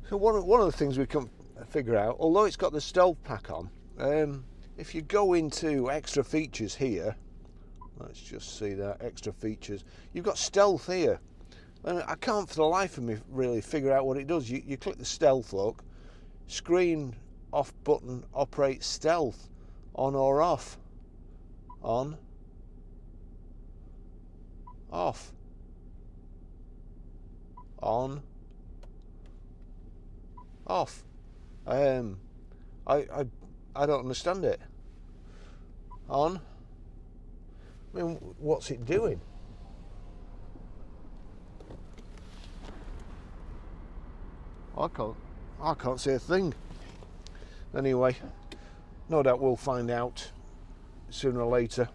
So one of the things we can figure out, although it's got the stealth pack on, if you go into extra features here, let's just see that, extra features, you've got stealth here. And I can't for the life of me really figure out what it does. You click the stealth look, screen off button operates stealth, on or off, on, off, on, off. I don't understand it. On. I mean, what's it doing? I can't see a thing. Anyway, no doubt we'll find out sooner or later.